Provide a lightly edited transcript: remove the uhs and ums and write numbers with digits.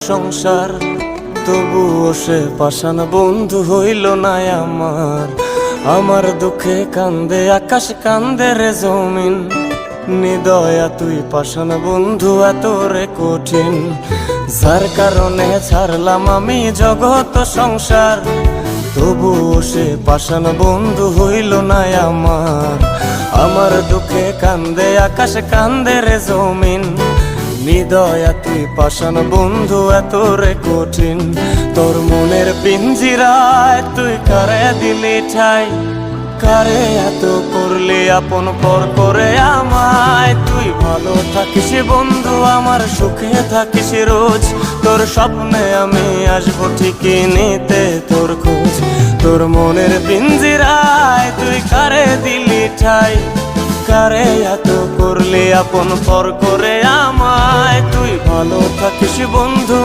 সংসার তবুও সে পাষাণ বন্ধু হইল না আমার। আমার দুঃখে কান্দে আকাশ, কান্দে রে জমিন। নিদয়া তুই পাষাণ বন্ধু এত রে কঠিন, যার কারণে ছাড়লাম আমি জগৎ সংসার। তবুও সে পাষাণ বন্ধু হইল না আমার। আমার দুঃখে কান্দে আকাশ, কান্দে রে জমিন। নিদয়া তুই পাষাণ বন্ধু এত রে কঠিন, তোর মনের পিঞ্জিরায় তুই কারে দিলি ঠাই। কারে এত করলি আপন পর করে আমায়। তুই ভালো থাকিস বন্ধু আমার, সুখে থাকিস রোজ। তোর স্বপ্নে আমি আসবো ঠিকই নিতে তোর খোঁজ। তোর মনের পিঞ্জিরায় তুই কারে দিলি ঠাই। কারে এত করলি আপন পর করে আমায়। তুই ভালো থাকিস বন্ধু।